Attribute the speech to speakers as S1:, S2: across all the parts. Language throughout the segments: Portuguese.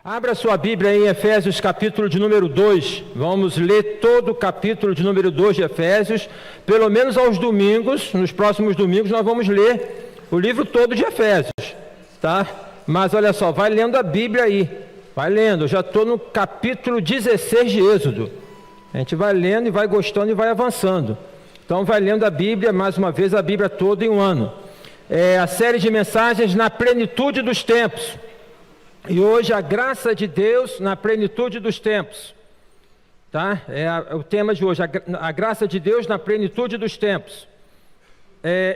S1: Abra sua Bíblia em Efésios capítulo de número 2, vamos ler todo o capítulo de número 2 de Efésios, pelo menos aos domingos, nos próximos domingos nós vamos ler o livro todo de Efésios, tá? Mas olha só, vai lendo a Bíblia aí, vai lendo, eu já estou no capítulo 16 de Êxodo, a gente vai lendo e vai gostando e vai avançando, então vai lendo a Bíblia, mais uma vez a Bíblia toda em um ano, a série de mensagens na plenitude dos tempos. E hoje a graça de Deus na plenitude dos tempos, tá? O tema de hoje, a graça de Deus na plenitude dos tempos.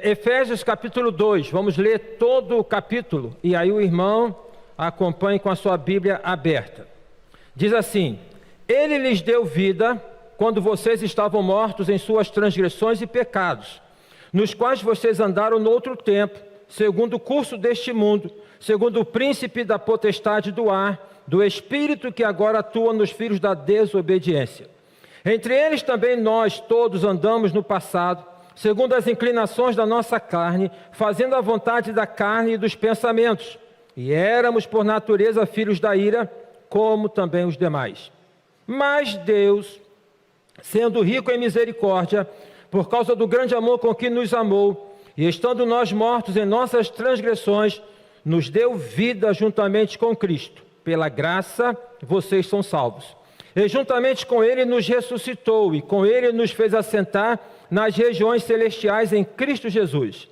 S1: Efésios capítulo 2, vamos ler todo o capítulo, e aí o irmão acompanhe com a sua Bíblia aberta. Diz assim: Ele lhes deu vida quando vocês estavam mortos em suas transgressões e pecados, nos quais vocês andaram no outro tempo, segundo o curso deste mundo, segundo o príncipe da potestade do ar, do espírito que agora atua nos filhos da desobediência. Entre eles também nós todos andamos no passado, segundo as inclinações da nossa carne, fazendo a vontade da carne e dos pensamentos, e éramos por natureza filhos da ira, como também os demais. Mas Deus, sendo rico em misericórdia, por causa do grande amor com que nos amou, e estando nós mortos em nossas transgressões, nos deu vida juntamente com Cristo. Pela graça, vocês são salvos. E juntamente com Ele nos ressuscitou, e com Ele nos fez assentar nas regiões celestiais em Cristo Jesus.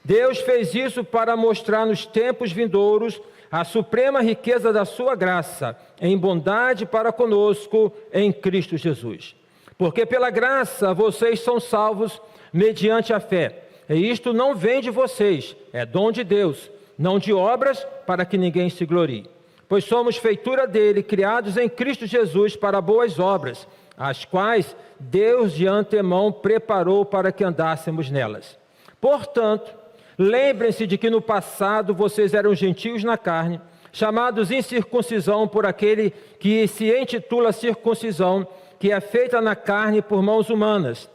S1: Deus fez isso para mostrar nos tempos vindouros a suprema riqueza da sua graça, em bondade para conosco em Cristo Jesus. Porque pela graça vocês são salvos mediante a fé. E isto não vem de vocês, é dom de Deus, não de obras, para que ninguém se glorie. Pois somos feitura dele, criados em Cristo Jesus para boas obras, as quais Deus de antemão preparou para que andássemos nelas. Portanto, lembrem-se de que no passado vocês eram gentios na carne, chamados incircuncisão por aquele que se intitula circuncisão, que é feita na carne por mãos humanas.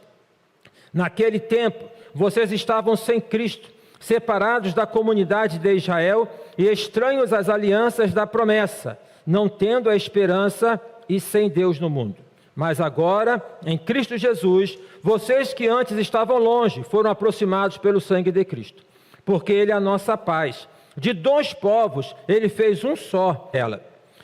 S1: Naquele tempo, vocês estavam sem Cristo, separados da comunidade de Israel e estranhos às alianças da promessa, não tendo a esperança e sem Deus no mundo. Mas agora, em Cristo Jesus, vocês que antes estavam longe, foram aproximados pelo sangue de Cristo, porque Ele é a nossa paz. De dois povos, Ele fez um só ela.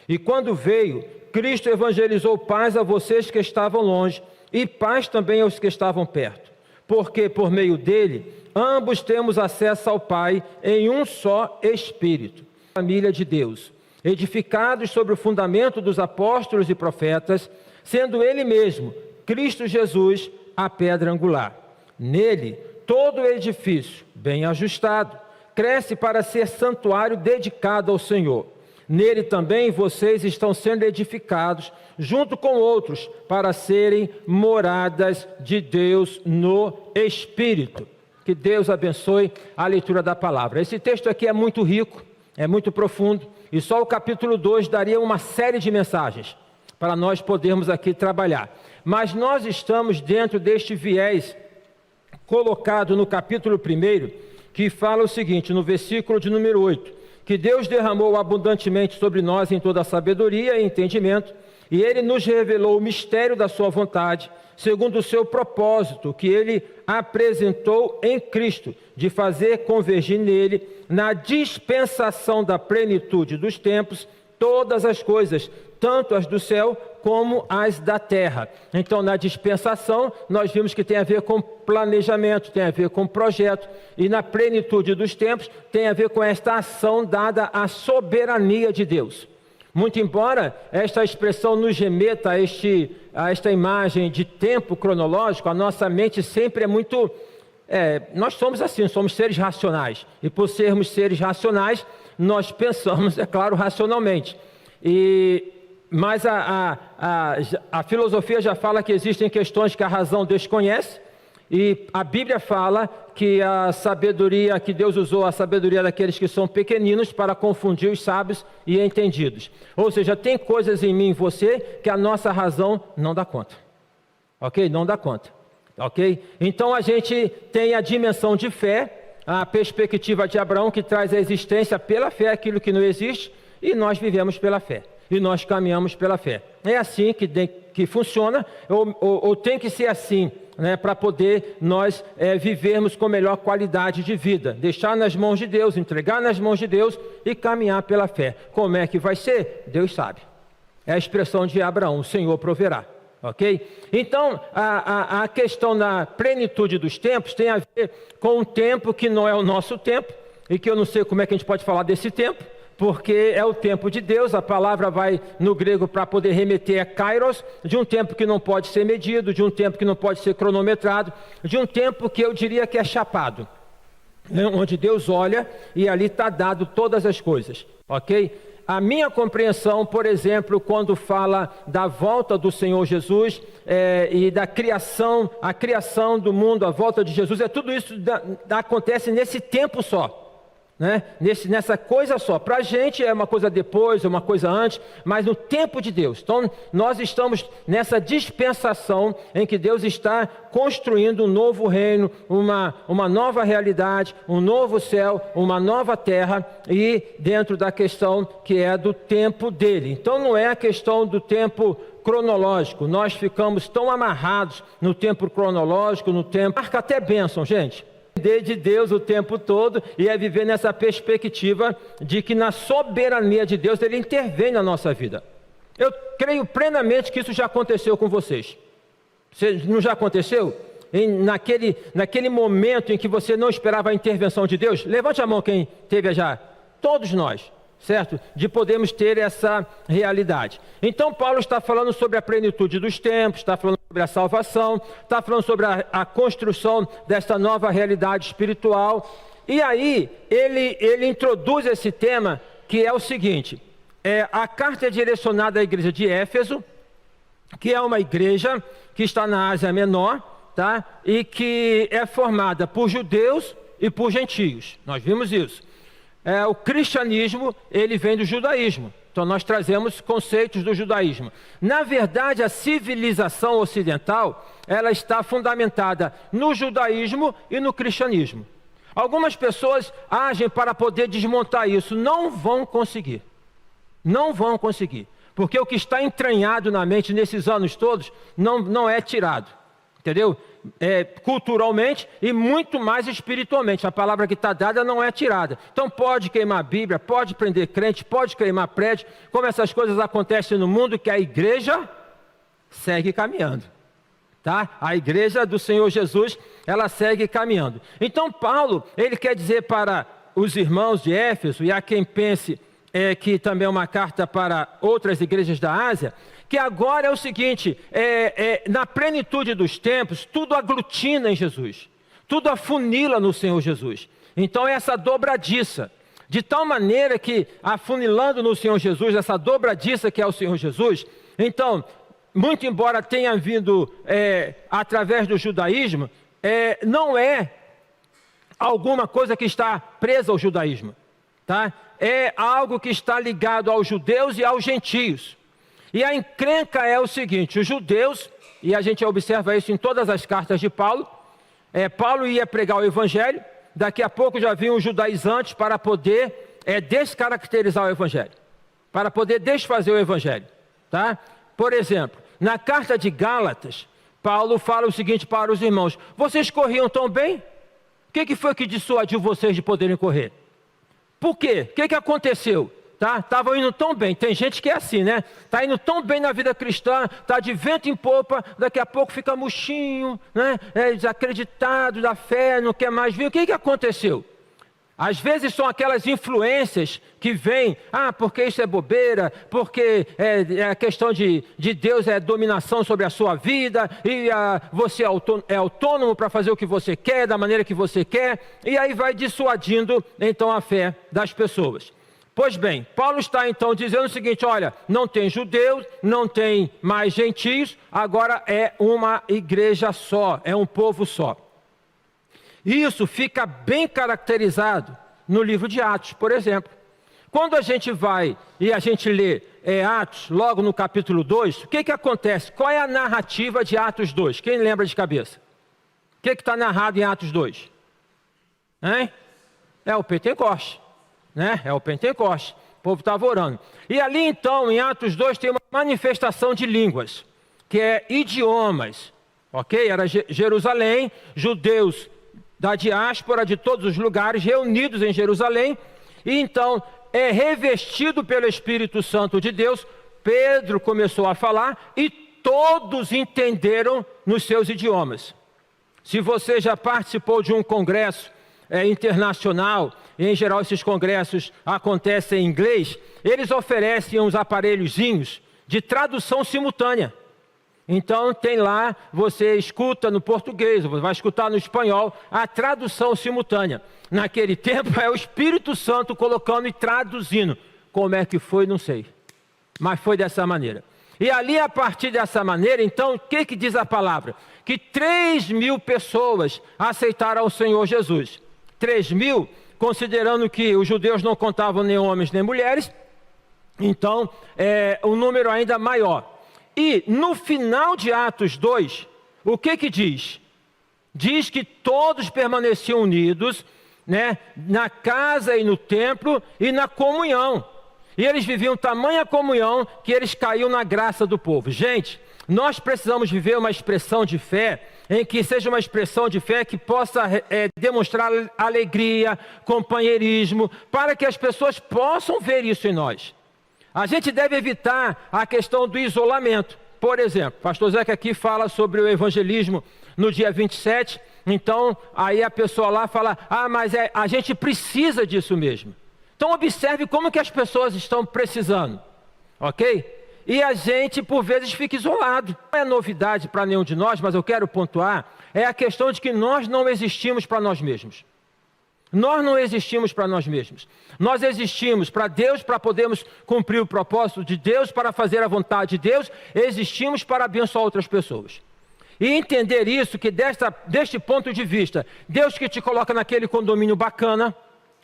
S1: E quando veio, Cristo evangelizou paz a vocês que estavam longe, e paz também aos que estavam perto. Porque, por meio dele, ambos temos acesso ao Pai em um só Espírito. Família de Deus, edificados sobre o fundamento dos apóstolos e profetas, sendo Ele mesmo, Cristo Jesus, a pedra angular. Nele, todo o edifício, bem ajustado, cresce para ser santuário dedicado ao Senhor. Nele também vocês estão sendo edificados, junto com outros, para serem moradas de Deus no Espírito. Que Deus abençoe a leitura da palavra. Esse texto aqui é muito rico, é muito profundo, e só o capítulo 2 daria uma série de mensagens para nós podermos aqui trabalhar. Mas nós estamos dentro deste viés colocado no capítulo 1, que fala o seguinte, no versículo de número 8, que Deus derramou abundantemente sobre nós em toda sabedoria e entendimento, e Ele nos revelou o mistério da sua vontade, segundo o seu propósito, que Ele apresentou em Cristo, de fazer convergir nele, na dispensação da plenitude dos tempos, todas as coisas, tanto as do céu como as da terra. Então, na dispensação, nós vimos que tem a ver com planejamento, tem a ver com projeto, e na plenitude dos tempos, tem a ver com esta ação dada à soberania de Deus. Muito embora esta expressão nos remeta a esta imagem de tempo cronológico, a nossa mente sempre é muito... nós somos assim, somos seres racionais. E por sermos seres racionais, nós pensamos, é claro, racionalmente. Mas a filosofia já fala que existem questões que a razão desconhece, e a Bíblia fala que a sabedoria, que Deus usou a sabedoria daqueles que são pequeninos para confundir os sábios e entendidos. Ou seja, tem coisas em mim e em você que a nossa razão não dá conta. Ok? Não dá conta. Ok? Então a gente tem a dimensão de fé, a perspectiva de Abraão, que traz a existência pela fé aquilo que não existe, e nós vivemos pela fé. e nós caminhamos pela fé. É assim que funciona, ou tem que ser assim, né, para poder nós vivermos com melhor qualidade de vida. Deixar nas mãos de Deus, entregar nas mãos de Deus e caminhar pela fé. Como é que vai ser? Deus sabe. É a expressão de Abraão, o Senhor proverá. Ok? Então, a questão da plenitude dos tempos tem a ver com um tempo que não é o nosso tempo, e que eu não sei como é que a gente pode falar desse tempo, porque é o tempo de Deus. A palavra vai no grego para poder remeter a kairos, de um tempo que não pode ser medido, de um tempo que não pode ser cronometrado, de um tempo que eu diria que é chapado, né? Onde Deus olha e ali está dado todas as coisas, ok? A minha compreensão, por exemplo, quando fala da volta do Senhor Jesus e da criação, a criação do mundo, a volta de Jesus, tudo isso acontece nesse tempo só. Né? Nessa coisa só. Para a gente é uma coisa depois, é uma coisa antes, mas no tempo de Deus. Então, nós estamos nessa dispensação em que Deus está construindo um novo reino, uma nova realidade, um novo céu, uma nova terra, e dentro da questão que é do tempo dele. Então, não é a questão do tempo cronológico. Nós ficamos tão amarrados no tempo cronológico, no tempo... Marca até bênção, gente. De Deus o tempo todo, e é viver nessa perspectiva de que na soberania de Deus Ele intervém na nossa vida. Eu creio plenamente que isso já aconteceu com vocês. Não já aconteceu? Naquele momento em que você não esperava a intervenção de Deus? Levante a mão quem teve já. Todos nós, certo? De podermos ter essa realidade. Então Paulo está falando sobre a plenitude dos tempos, está falando sobre a salvação, está falando sobre a construção dessa nova realidade espiritual. E aí ele introduz esse tema, que é o seguinte: a carta é direcionada à igreja de Éfeso, que é uma igreja que está na Ásia Menor, tá? E que é formada por judeus e por gentios. Nós vimos isso. O cristianismo, ele vem do judaísmo. Então nós trazemos conceitos do judaísmo. Na verdade, a civilização ocidental, ela está fundamentada no judaísmo e no cristianismo. Algumas pessoas agem para poder desmontar isso. Não vão conseguir. Não vão conseguir. Porque o que está entranhado na mente nesses anos todos não é tirado. Entendeu? Culturalmente e muito mais espiritualmente. A palavra que está dada não é tirada. Então pode queimar a Bíblia, pode prender crente, pode queimar prédio, como essas coisas acontecem no mundo, que a igreja segue caminhando. Tá? A igreja do Senhor Jesus, ela segue caminhando. Então Paulo, ele quer dizer para os irmãos de Éfeso, e a quem pense que também é uma carta para outras igrejas da Ásia, que agora é o seguinte: na plenitude dos tempos, tudo aglutina em Jesus, tudo afunila no Senhor Jesus. Então essa dobradiça, de tal maneira que afunilando no Senhor Jesus, essa dobradiça que é o Senhor Jesus, então, muito embora tenha vindo através do judaísmo, não é alguma coisa que está presa ao judaísmo, tá? É algo que está ligado aos judeus e aos gentios. E a encrenca é o seguinte: os judeus, e a gente observa isso em todas as cartas de Paulo, Paulo ia pregar o evangelho, daqui a pouco já vinham os judaizantes para poder descaracterizar o evangelho, para poder desfazer o evangelho, tá? Por exemplo, na carta de Gálatas, Paulo fala o seguinte para os irmãos: vocês corriam tão bem? O que foi que dissuadiu vocês de poderem correr? Por quê? O que aconteceu? Estavam indo tão bem. Tem gente que é assim, né? Está indo tão bem na vida cristã, está de vento em popa, daqui a pouco fica murchinho, né? Desacreditado da fé, não quer mais vir. O que aconteceu? Às vezes são aquelas influências que vêm, porque isso é bobeira, porque a questão de Deus é dominação sobre a sua vida, e você é autônomo para fazer o que você quer, da maneira que você quer, e aí vai dissuadindo então a fé das pessoas. Pois bem, Paulo está então dizendo o seguinte: olha, não tem judeus, não tem mais gentios, agora é uma igreja só, é um povo só. Isso fica bem caracterizado no livro de Atos, por exemplo. Quando a gente vai e a gente lê Atos, logo no capítulo 2, o que acontece? Qual é a narrativa de Atos 2? Quem lembra de cabeça? O que está narrado em Atos 2? É o Pentecoste. Né? É o Pentecoste. O povo estava orando. E ali então, em Atos 2, tem uma manifestação de línguas, que é idiomas. Ok? Era Jerusalém, judeus da diáspora de todos os lugares reunidos em Jerusalém. E então, revestido pelo Espírito Santo de Deus, Pedro começou a falar e todos entenderam nos seus idiomas. Se você já participou de um congresso internacional, em geral esses congressos acontecem em inglês, eles oferecem uns aparelhozinhos de tradução simultânea. Então tem lá, você escuta no português, você vai escutar no espanhol, a tradução simultânea. Naquele tempo é o Espírito Santo colocando e traduzindo. Como é que foi, não sei. Mas foi dessa maneira. E ali, a partir dessa maneira, então, o que diz a palavra? Que 3.000 pessoas aceitaram o Senhor Jesus. 3.000, considerando que os judeus não contavam nem homens nem mulheres, então um número ainda maior. E no final de Atos 2, o que diz? Diz que todos permaneciam unidos, né, na casa e no templo e na comunhão. E eles viviam tamanha comunhão que eles caíam na graça do povo. Gente, nós precisamos viver uma expressão de fé, em que seja uma expressão de fé que possa demonstrar alegria, companheirismo, para que as pessoas possam ver isso em nós. A gente deve evitar a questão do isolamento. Por exemplo, o pastor Zeca aqui fala sobre o evangelismo no dia 27, então aí a pessoa lá fala, mas a gente precisa disso mesmo. Então observe como que as pessoas estão precisando, ok? E a gente por vezes fica isolado. Não é novidade para nenhum de nós, mas eu quero pontuar, é a questão de que nós não existimos para nós mesmos. Nós não existimos para nós mesmos. Nós existimos para Deus, para podermos cumprir o propósito de Deus, para fazer a vontade de Deus. Existimos para abençoar outras pessoas. E entender isso, que deste ponto de vista, Deus que te coloca naquele condomínio bacana,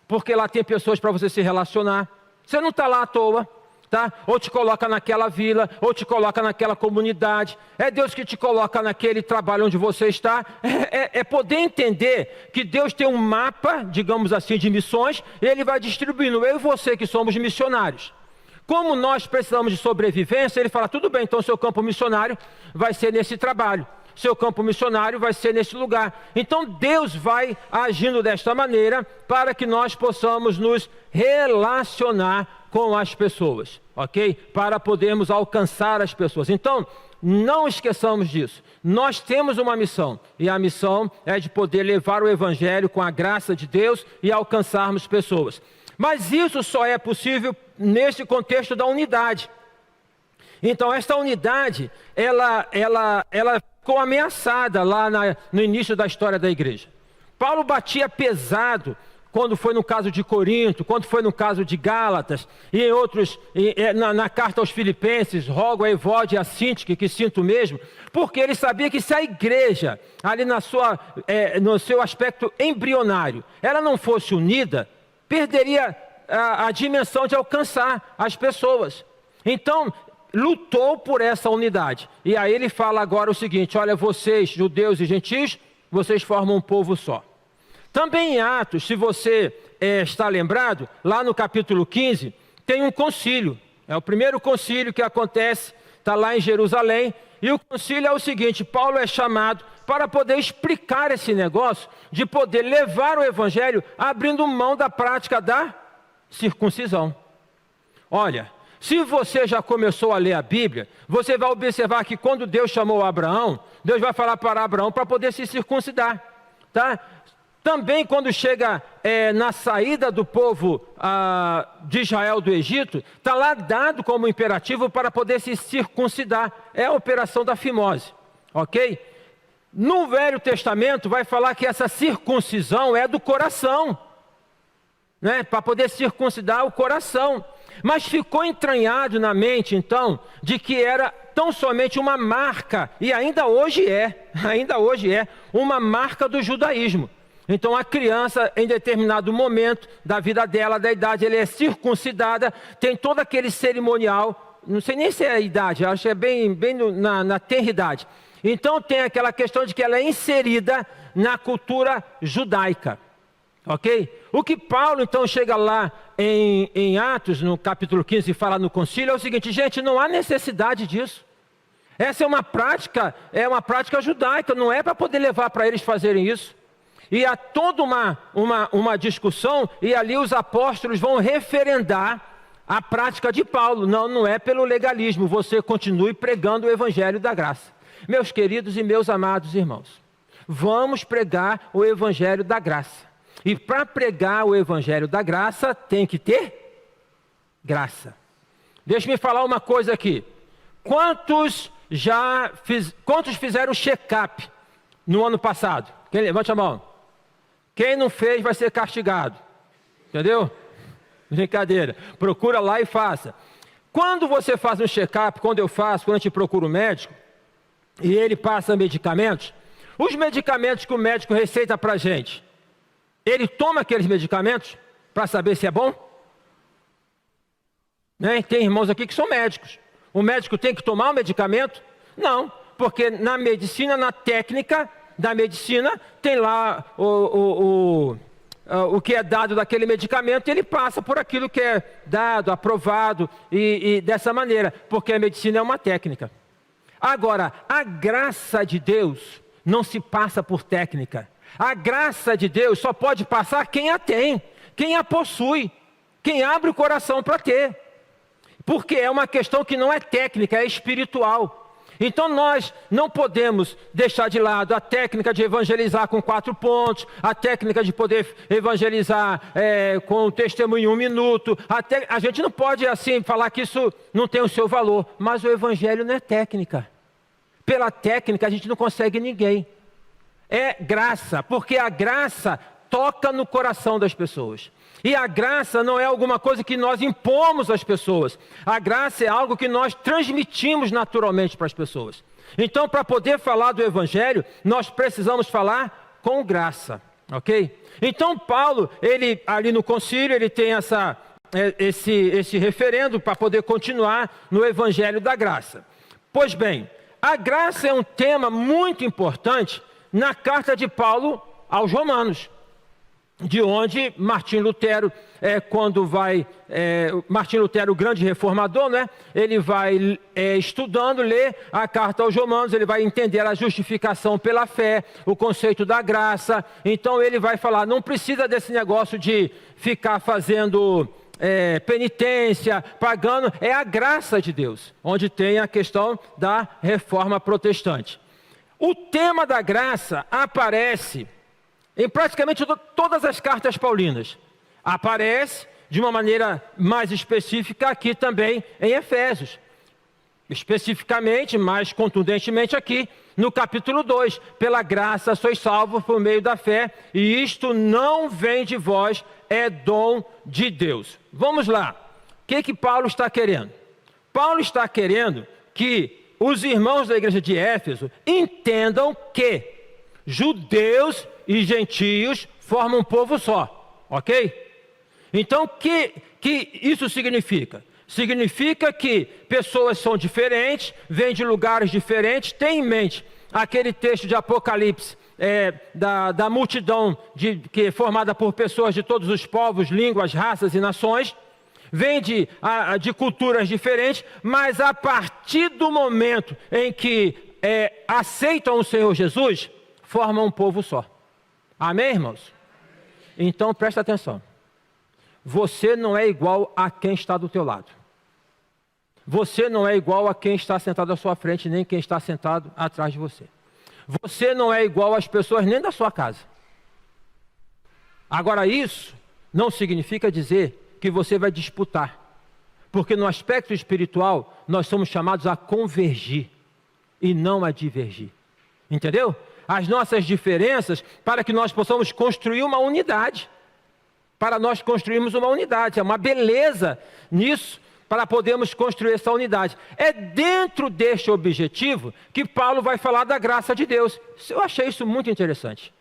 S1: porque lá tem pessoas para você se relacionar. Você não está lá à toa. Tá? Ou te coloca naquela vila, ou te coloca naquela comunidade. É Deus que te coloca naquele trabalho onde você está. É poder entender que Deus tem um mapa, digamos assim, de missões, e Ele vai distribuindo. Eu e você que somos missionários. Como nós precisamos de sobrevivência, Ele fala, tudo bem, então seu campo missionário vai ser nesse trabalho. Seu campo missionário vai ser nesse lugar. Então Deus vai agindo desta maneira para que nós possamos nos relacionar com as pessoas, ok? Para podermos alcançar as pessoas. Então, não esqueçamos disso. Nós temos uma missão, e a missão é de poder levar o Evangelho com a graça de Deus e alcançarmos pessoas. Mas isso só é possível nesse contexto da unidade. Então, esta unidade, ela ficou ameaçada lá no início da história da igreja. Paulo batia pesado quando foi no caso de Corinto, quando foi no caso de Gálatas, e em outros, na carta aos Filipenses, rogo a Evódia e a Sintique, que sinto mesmo, porque ele sabia que se a igreja, ali no seu aspecto embrionário, ela não fosse unida, perderia a dimensão de alcançar as pessoas. Então, lutou por essa unidade. E aí ele fala agora o seguinte, olha, vocês, judeus e gentios, vocês formam um povo só. Também em Atos, se você está lembrado, lá no capítulo 15, tem um concílio. É o primeiro concílio que acontece, está lá em Jerusalém. E o concílio é o seguinte, Paulo é chamado para poder explicar esse negócio, de poder levar o evangelho abrindo mão da prática da circuncisão. Olha, se você já começou a ler a Bíblia, você vai observar que quando Deus chamou Abraão, Deus vai falar para Abraão para poder se circuncidar, tá? Também quando chega na saída do povo de Israel do Egito, está lá dado como imperativo para poder se circuncidar. É a operação da fimose, ok? No Velho Testamento vai falar que essa circuncisão é do coração, né? Para poder circuncidar o coração. Mas ficou entranhado na mente, então, de que era tão somente uma marca, e ainda hoje é uma marca do judaísmo. Então a criança, em determinado momento da vida dela, da idade, ela é circuncidada, tem todo aquele cerimonial, não sei nem se é a idade, acho que é bem na tenridade. Então tem aquela questão de que ela é inserida na cultura judaica, ok? o que Paulo então chega lá em Atos, no capítulo 15, e fala no concílio, é o seguinte: gente, não há necessidade disso. Essa é uma prática judaica, não é para poder levar para eles fazerem isso. E há toda uma discussão, e ali os apóstolos vão referendar a prática de Paulo. Não é pelo legalismo, você continue pregando o evangelho da graça. Meus queridos e meus amados irmãos, vamos pregar o evangelho da graça. E para pregar o evangelho da graça, tem que ter graça. Deixa-me falar uma coisa aqui. Quantos fizeram check-up no ano passado? Quem levante a mão. Quem não fez vai ser castigado. Entendeu? Brincadeira. Procura lá e faça. Quando você faz um check-up, quando a gente procura o médico, e ele passa medicamentos, os medicamentos que o médico receita para a gente, ele toma aqueles medicamentos para saber se é bom? Né? Tem irmãos aqui que são médicos. O médico tem que tomar o medicamento? Não, porque na medicina, na técnica da medicina, tem lá o que é dado daquele medicamento, e ele passa por aquilo que é dado, aprovado, e dessa maneira, porque a medicina é uma técnica. Agora, a graça de Deus não se passa por técnica. A graça de Deus só pode passar quem a tem, quem a possui, quem abre o coração para ter. Porque é uma questão que não é técnica, é espiritual. Então nós não podemos deixar de lado a técnica de evangelizar com 4 pontos, a técnica de poder evangelizar com o testemunho em 1 minuto. A gente não pode assim falar que isso não tem o seu valor, mas o evangelho não é técnica. Pela técnica a gente não consegue ninguém. É graça, porque a graça toca no coração das pessoas. E a graça não é alguma coisa que nós impomos às pessoas. A graça é algo que nós transmitimos naturalmente para as pessoas. Então, para poder falar do evangelho, nós precisamos falar com graça, ok? Então, Paulo, ele ali no concílio, ele tem esse referendo para poder continuar no evangelho da graça. Pois bem, a graça é um tema muito importante na carta de Paulo aos Romanos, de onde Martim Lutero, Martim Lutero, o grande reformador, né? Ele vai estudando, lê a carta aos Romanos, ele vai entender a justificação pela fé, o conceito da graça. Então ele vai falar, não precisa desse negócio de ficar fazendo penitência, pagando, é a graça de Deus, onde tem a questão da reforma protestante. O tema da graça aparece em praticamente todas as cartas paulinas. Aparece de uma maneira mais específica aqui também em Efésios. Especificamente, mais contundentemente aqui, no capítulo 2. Pela graça sois salvos por meio da fé, e isto não vem de vós, é dom de Deus. Vamos lá. O que Paulo está querendo? Paulo está querendo que os irmãos da igreja de Éfeso entendam que judeus e gentios formam um povo só, ok? Então, o que isso significa? Significa que pessoas são diferentes, vêm de lugares diferentes. Tem em mente aquele texto de Apocalipse, da multidão que é formada por pessoas de todos os povos, línguas, raças e nações. Vem de culturas diferentes, mas a partir do momento em que aceitam o Senhor Jesus, formam um povo só. Amém, irmãos? Então presta atenção. Você não é igual a quem está do teu lado. Você não é igual a quem está sentado à sua frente, nem quem está sentado atrás de você. Você não é igual às pessoas nem da sua casa. Agora, isso não significa dizer que você vai disputar. Porque no aspecto espiritual, nós somos chamados a convergir e não a divergir. Entendeu? As nossas diferenças para que nós possamos construir uma unidade. Para nós construirmos uma unidade. É uma beleza nisso, para podermos construir essa unidade. É dentro deste objetivo que Paulo vai falar da graça de Deus. Eu achei isso muito interessante.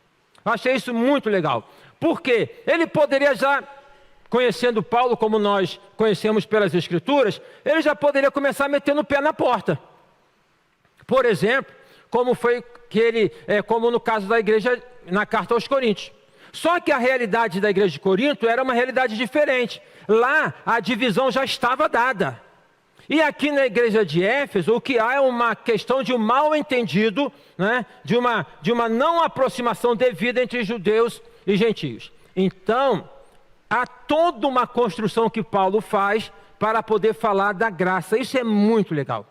S1: Eu achei isso muito legal. Por quê? Ele poderia já, conhecendo Paulo como nós conhecemos pelas Escrituras, ele já poderia começar metendo o pé na porta. Por exemplo, como no caso da igreja na carta aos Coríntios. Só que a realidade da igreja de Corinto era uma realidade diferente. Lá a divisão já estava dada. E aqui na igreja de Éfeso, o que há é uma questão de um mal entendido, né? de uma não aproximação devida entre judeus e gentios. Então, há toda uma construção que Paulo faz para poder falar da graça. Isso é muito legal.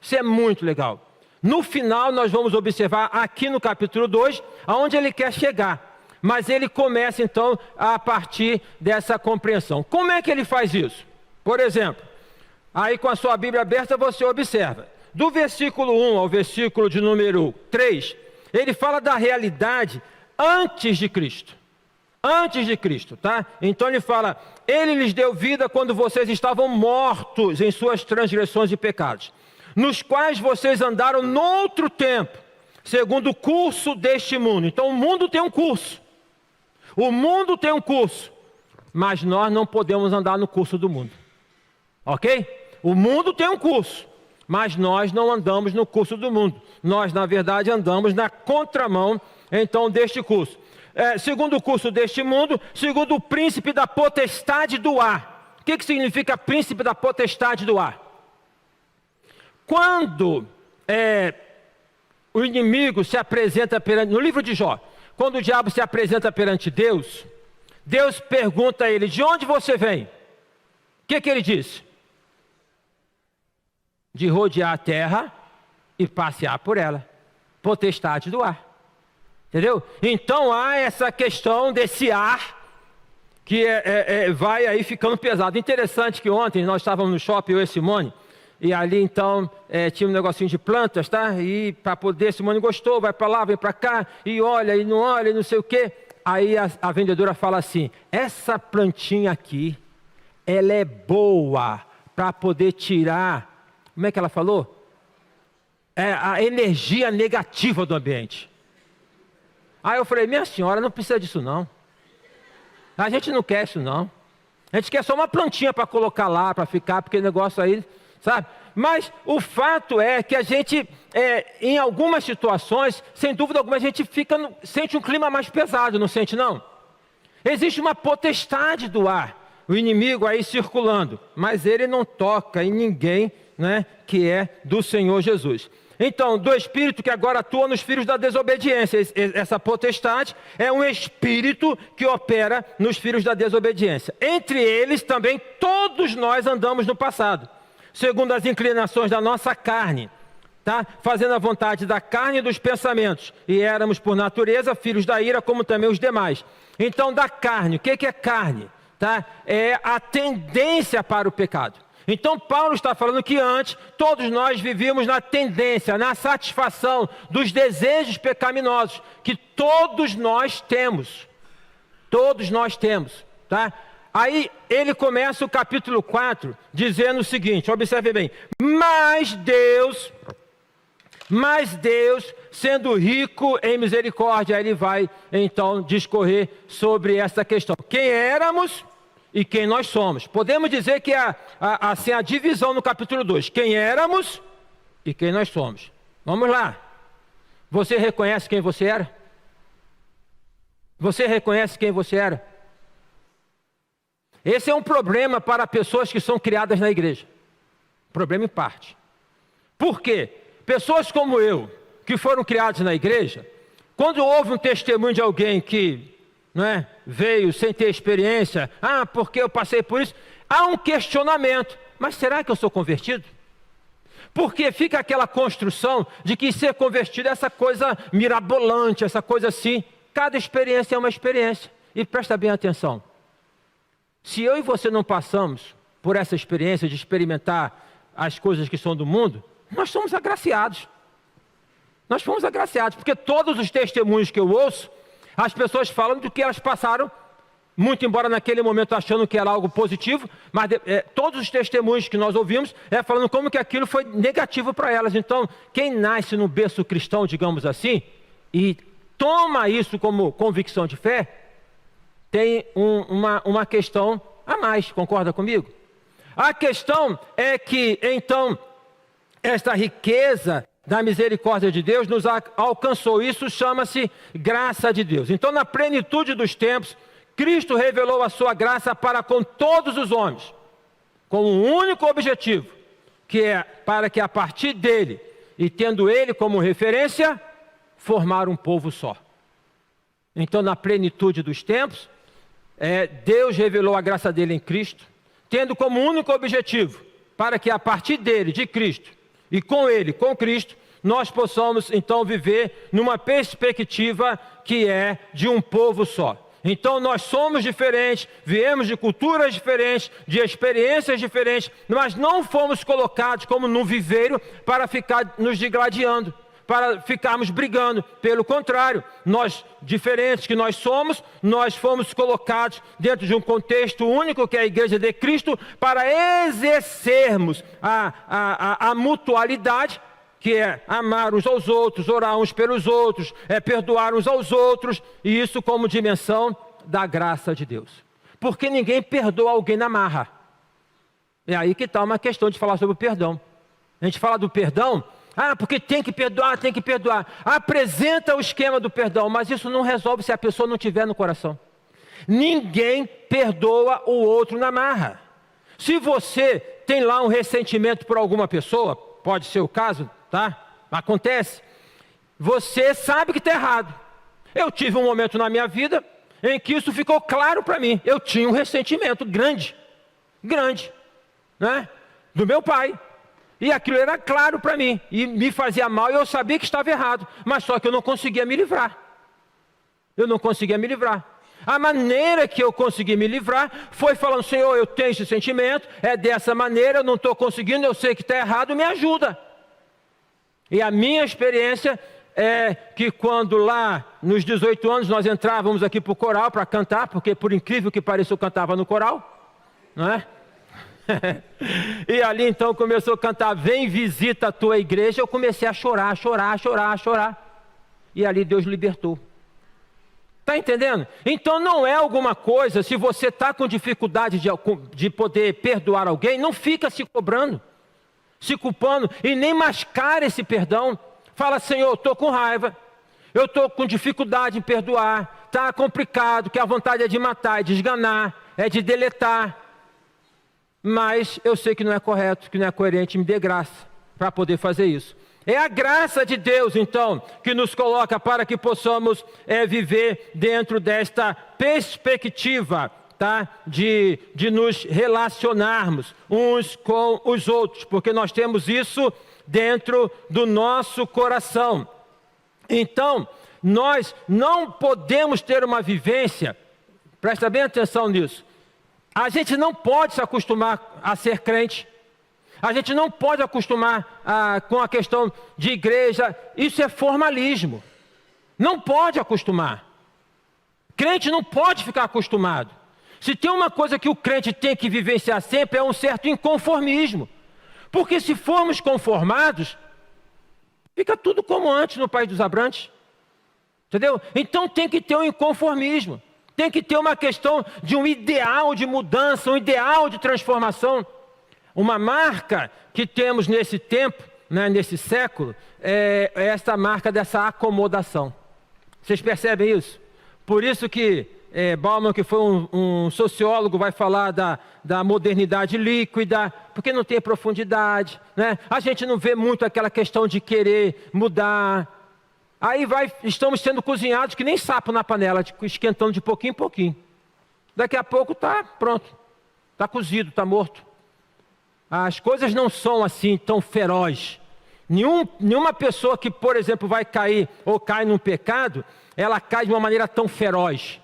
S1: Isso é muito legal. No final, nós vamos observar aqui no capítulo 2, aonde ele quer chegar. Mas ele começa, então, a partir dessa compreensão. Como é que ele faz isso? Por exemplo, aí com a sua Bíblia aberta, você observa. Do versículo 1 ao versículo de número 3, ele fala da realidade antes de Cristo. Antes de Cristo, tá? Então ele fala, ele lhes deu vida quando vocês estavam mortos em suas transgressões e pecados, nos quais vocês andaram noutro tempo, segundo o curso deste mundo. Então o mundo tem um curso. O mundo tem um curso, mas nós não podemos andar no curso do mundo. Ok? O mundo tem um curso, mas nós não andamos no curso do mundo. Nós, na verdade, andamos na contramão, então, deste curso. Segundo o curso deste mundo, segundo o príncipe da potestade do ar. O que significa príncipe da potestade do ar? Quando o inimigo se apresenta perante... No livro de Jó, quando o diabo se apresenta perante Deus, Deus pergunta a ele, de onde você vem? O que ele disse? De rodear a terra e passear por ela. Potestade do ar. Entendeu? Então há essa questão desse ar que vai aí ficando pesado. Interessante que ontem nós estávamos no shopping, eu e Simone, e ali então tinha um negocinho de plantas, tá? E para poder, Simone gostou, vai para lá, vem para cá, e olha, e não sei o quê. Aí a vendedora fala assim, essa plantinha aqui, ela é boa para poder tirar, como é que ela falou? A energia negativa do ambiente. Aí eu falei, minha senhora, não precisa disso não. A gente não quer isso não. A gente quer só uma plantinha para colocar lá, para ficar, porque negócio aí, sabe? Mas o fato é que a gente, em algumas situações, sem dúvida alguma, a gente sente um clima mais pesado, não sente não? Existe uma potestade do ar, o inimigo aí circulando, mas ele não toca em ninguém, né, que é do Senhor Jesus. Então, do espírito que agora atua nos filhos da desobediência. Essa potestade é um espírito que opera nos filhos da desobediência. Entre eles também todos nós andamos no passado, segundo as inclinações da nossa carne, tá? Fazendo a vontade da carne e dos pensamentos. E éramos por natureza filhos da ira, como também os demais. Então, da carne, o que é carne? Tá? É a tendência para o pecado. Então Paulo está falando que antes todos nós vivíamos na tendência, na satisfação dos desejos pecaminosos que todos nós temos. Todos nós temos, tá? Aí ele começa o capítulo 4 dizendo o seguinte, observe bem, mas Deus, sendo rico em misericórdia, aí ele vai então discorrer sobre essa questão. Quem éramos e quem nós somos. Podemos dizer que assim, a divisão no capítulo 2. Quem éramos e quem nós somos. Vamos lá. Você reconhece quem você era? Você reconhece quem você era? Esse é um problema para pessoas que são criadas na igreja. Problema em parte. Por quê? Pessoas como eu, que foram criadas na igreja, quando houve um testemunho de alguém que veio sem ter experiência, porque eu passei por isso, há um questionamento, mas será que eu sou convertido? Porque fica aquela construção de que ser convertido é essa coisa mirabolante, essa coisa assim. Cada experiência é uma experiência, e presta bem atenção, se eu e você não passamos por essa experiência de experimentar as coisas que são do mundo, nós somos agraciados. Nós fomos agraciados, porque todos os testemunhos que eu ouço, as pessoas falam do que elas passaram, muito embora naquele momento achando que era algo positivo, mas todos os testemunhos que nós ouvimos falando como que aquilo foi negativo para elas. Então, quem nasce no berço cristão, digamos assim, e toma isso como convicção de fé, tem uma questão a mais, concorda comigo? A questão é que, então, esta riqueza da misericórdia de Deus nos alcançou. Isso chama-se graça de Deus. Então, na plenitude dos tempos, Cristo revelou a sua graça para com todos os homens, com um único objetivo, que é para que a partir dele, e tendo ele como referência, formar um povo só. Então, na plenitude dos tempos, Deus revelou a graça dele em Cristo, tendo como único objetivo, para que a partir dele, de Cristo, e com ele, com Cristo, nós possamos então viver numa perspectiva que é de um povo só. Então nós somos diferentes, viemos de culturas diferentes, de experiências diferentes, mas não fomos colocados como num viveiro para ficar nos digladiando, para ficarmos brigando. Pelo contrário, nós, diferentes que nós somos, nós fomos colocados dentro de um contexto único, que é a Igreja de Cristo, para exercermos a mutualidade, que é amar uns aos outros, orar uns pelos outros, perdoar uns aos outros, e isso como dimensão da graça de Deus. Porque ninguém perdoa alguém na marra. É aí que está uma questão de falar sobre o perdão. A gente fala do perdão, porque tem que perdoar, tem que perdoar. Apresenta o esquema do perdão, mas isso não resolve se a pessoa não tiver no coração. Ninguém perdoa o outro na marra. Se você tem lá um ressentimento por alguma pessoa, pode ser o caso, tá? Acontece. Você sabe que está errado. Eu tive um momento na minha vida em que isso ficou claro para mim. Eu tinha um ressentimento grande, né? Do meu pai. E aquilo era claro para mim. E me fazia mal e eu sabia que estava errado. Mas só que eu não conseguia me livrar. A maneira que eu consegui me livrar foi falando: Senhor, eu tenho esse sentimento, é dessa maneira, eu não estou conseguindo, eu sei que está errado, me ajuda. E a minha experiência é que quando lá nos 18 anos nós entrávamos aqui para o coral para cantar, porque por incrível que pareça eu cantava no coral, não é? E ali então começou a cantar: vem, visita a tua igreja. Eu comecei a chorar. E ali Deus libertou. Está entendendo? Então não é alguma coisa, se você está com dificuldade de poder perdoar alguém, não fica se cobrando, se culpando, e nem mascara esse perdão. Fala: Senhor, estou com raiva, eu estou com dificuldade em perdoar, está complicado, que a vontade é de matar, é de esganar, é de deletar. Mas eu sei que não é correto, que não é coerente, me dê graça para poder fazer isso. É a graça de Deus, então, que nos coloca para que possamos viver dentro desta perspectiva, tá? De nos relacionarmos uns com os outros, porque nós temos isso dentro do nosso coração. Então, nós não podemos ter uma vivência, presta bem atenção nisso, a gente não pode se acostumar a ser crente. A gente não pode acostumar com a questão de igreja. Isso é formalismo. Não pode acostumar. Crente não pode ficar acostumado. Se tem uma coisa que o crente tem que vivenciar sempre, é um certo inconformismo. Porque se formos conformados, fica tudo como antes no País dos Abrantes. Entendeu? Então tem que ter um inconformismo. Tem que ter uma questão de um ideal de mudança, um ideal de transformação. Uma marca que temos nesse tempo, né, nesse século, é essa marca dessa acomodação. Vocês percebem isso? Por isso que Bauman, que foi um sociólogo, vai falar da modernidade líquida, porque não tem profundidade, né? A gente não vê muito aquela questão de querer mudar. Aí estamos sendo cozinhados que nem sapo na panela, esquentando de pouquinho em pouquinho. Daqui a pouco está pronto, está cozido, está morto. As coisas não são assim tão ferozes. Nenhuma pessoa que, por exemplo, vai cair ou cai num pecado, ela cai de uma maneira tão feroz.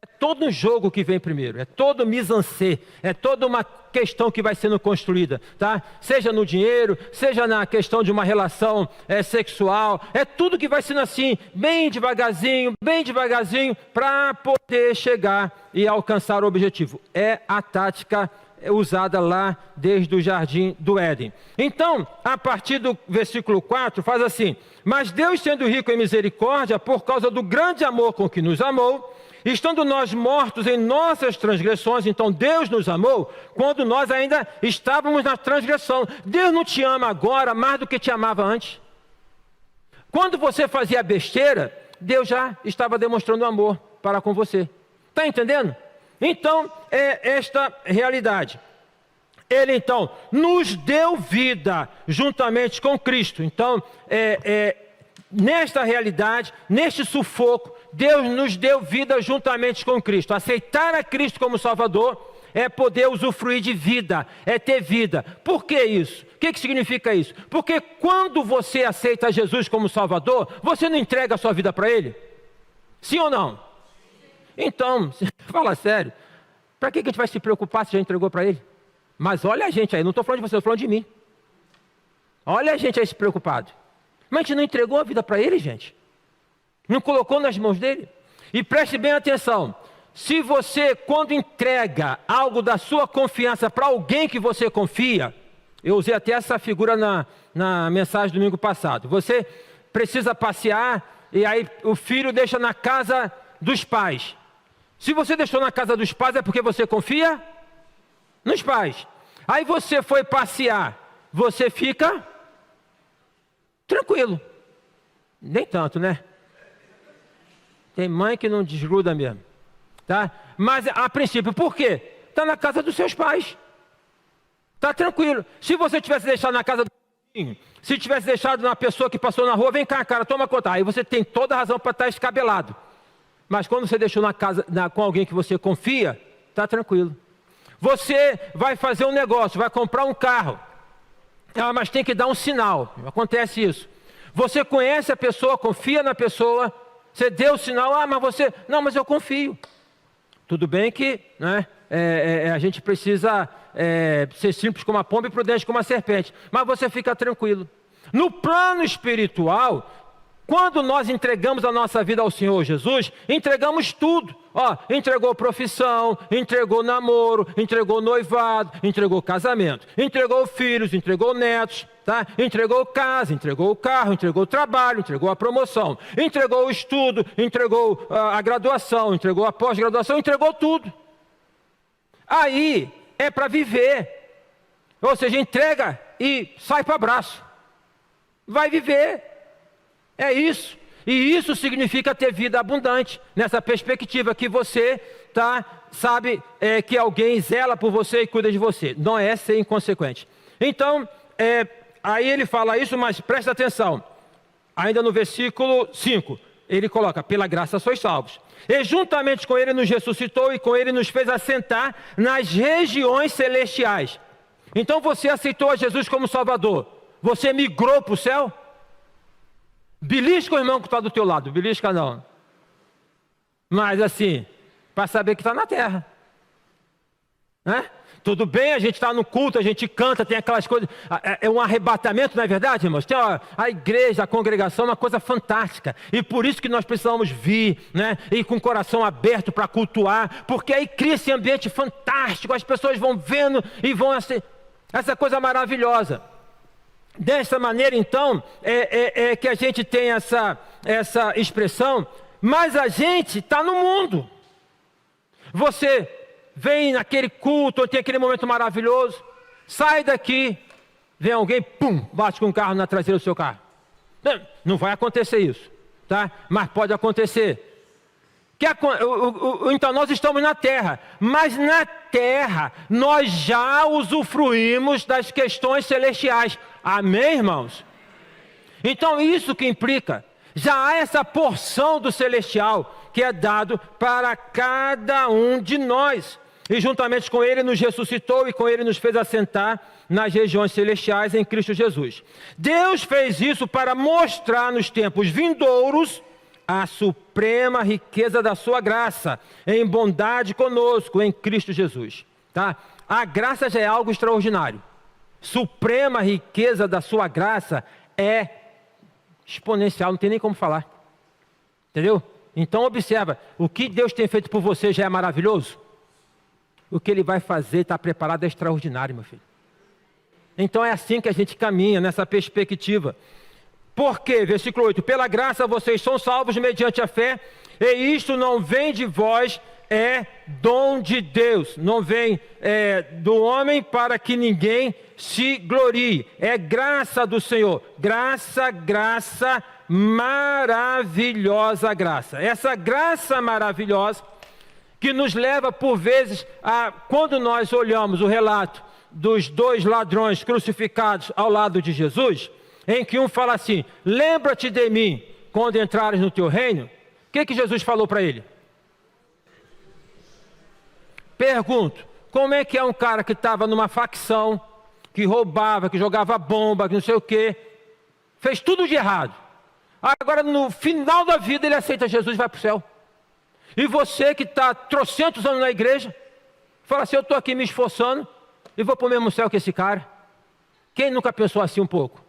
S1: É todo um jogo que vem primeiro, é todo mise-en-scène, é toda uma questão que vai sendo construída, tá? Seja no dinheiro, seja na questão de uma relação sexual, é tudo que vai sendo assim, bem devagarzinho, para poder chegar e alcançar o objetivo. É a tática usada lá desde o Jardim do Éden. Então, a partir do versículo 4, faz assim: mas Deus, sendo rico em misericórdia, por causa do grande amor com que nos amou, estando nós mortos em nossas transgressões. Então Deus nos amou quando nós ainda estávamos na transgressão. Deus não te ama agora mais do que te amava antes. Quando você fazia besteira, Deus já estava demonstrando amor para com você. Está entendendo? Então, é esta realidade. Ele, então, nos deu vida juntamente com Cristo. Então, nesta realidade, neste sufoco, Deus nos deu vida juntamente com Cristo. Aceitar a Cristo como Salvador é poder usufruir de vida, é ter vida. Por que isso? O que significa isso? Porque quando você aceita Jesus como Salvador, você não entrega a sua vida para Ele? Sim ou não? Então, fala sério, para que a gente vai se preocupar se já entregou para Ele? Mas olha a gente aí, não estou falando de você, estou falando de mim. Olha a gente aí se preocupado. Mas a gente não entregou a vida para Ele, gente? Não colocou nas mãos dEle? E preste bem atenção. Se você, quando entrega algo da sua confiança para alguém que você confia, eu usei até essa figura na mensagem do domingo passado. Você precisa passear e aí o filho deixa na casa dos pais. Se você deixou na casa dos pais é porque você confia nos pais. Aí você foi passear, você fica tranquilo. Nem tanto, né? Tem mãe que não desgruda mesmo. Tá? Mas a princípio, por quê? Está na casa dos seus pais. Está tranquilo. Se você tivesse deixado na casa do vizinho, se tivesse deixado na pessoa que passou na rua, vem cá, cara, toma conta. Aí você tem toda a razão para estar escabelado. Mas quando você deixou na casa com alguém que você confia, está tranquilo. Você vai fazer um negócio, vai comprar um carro. Mas tem que dar um sinal. Acontece isso. Você conhece a pessoa, confia na pessoa, você deu o sinal, mas você... Não, mas eu confio. Tudo bem que, né, a gente precisa ser simples como a pomba e prudente como a serpente. Mas você fica tranquilo. No plano espiritual, quando nós entregamos a nossa vida ao Senhor Jesus, entregamos tudo. Entregou profissão, entregou namoro, entregou noivado, entregou casamento, entregou filhos, entregou netos, tá? Entregou casa, entregou o carro, entregou o trabalho, entregou a promoção, entregou o estudo, entregou a graduação, entregou a pós-graduação, entregou tudo. Aí é para viver. Ou seja, entrega e sai para o abraço. Vai viver. É isso. E isso significa ter vida abundante, nessa perspectiva que você sabe que alguém zela por você e cuida de você. Não é ser inconsequente. Então, aí ele fala isso, mas presta atenção. Ainda no versículo 5, ele coloca, pela graça sois salvos. E juntamente com ele nos ressuscitou e com ele nos fez assentar nas regiões celestiais. Então você aceitou a Jesus como Salvador. Você migrou para o céu? Belisca o irmão que está do teu lado, belisca não. Mas assim, para saber que está na terra. Né? Tudo bem, a gente está no culto, a gente canta, tem aquelas coisas. É um arrebatamento, não é verdade, irmãos? Tem a igreja, a congregação, é uma coisa fantástica. E por isso que nós precisamos vir, né? E com o coração aberto para cultuar, porque aí cria esse ambiente fantástico, as pessoas vão vendo e vão assim, essa coisa maravilhosa. Dessa maneira, então, que a gente tem essa expressão, mas a gente está no mundo. Você vem naquele culto, ou tem aquele momento maravilhoso, sai daqui, vem alguém, pum, bate com o carro na traseira do seu carro. Não vai acontecer isso, tá? Mas pode acontecer. Então nós estamos na terra, mas na terra nós já usufruímos das questões celestiais. Amém, irmãos? Então isso que implica, já há essa porção do celestial que é dado para cada um de nós. E juntamente com ele nos ressuscitou e com ele nos fez assentar nas regiões celestiais em Cristo Jesus. Deus fez isso para mostrar nos tempos vindouros a suprema riqueza da sua graça, em bondade conosco, em Cristo Jesus. Tá? A graça já é algo extraordinário. Suprema riqueza da sua graça é exponencial, não tem nem como falar. Entendeu? Então observa, o que Deus tem feito por você já é maravilhoso? O que Ele vai fazer, está preparado, é extraordinário, meu filho. Então é assim que a gente caminha, nessa perspectiva. Por quê? Versículo 8, pela graça vocês são salvos mediante a fé, e isto não vem de vós, é dom de Deus, não vem do homem para que ninguém se glorie, é graça do Senhor, graça maravilhosa graça. Essa graça maravilhosa que nos leva, por vezes, quando nós olhamos o relato dos 2 ladrões crucificados ao lado de Jesus, em que um fala assim: lembra-te de mim quando entrares no teu reino. O que Jesus falou para ele? Pergunto, como é que é um cara que estava numa facção, que roubava, que jogava bomba, que não sei o quê, fez tudo de errado. Agora, no final da vida, ele aceita Jesus e vai para o céu. E você que está trocentos anos na igreja, fala assim: eu estou aqui me esforçando e vou para o mesmo céu que esse cara. Quem nunca pensou assim um pouco?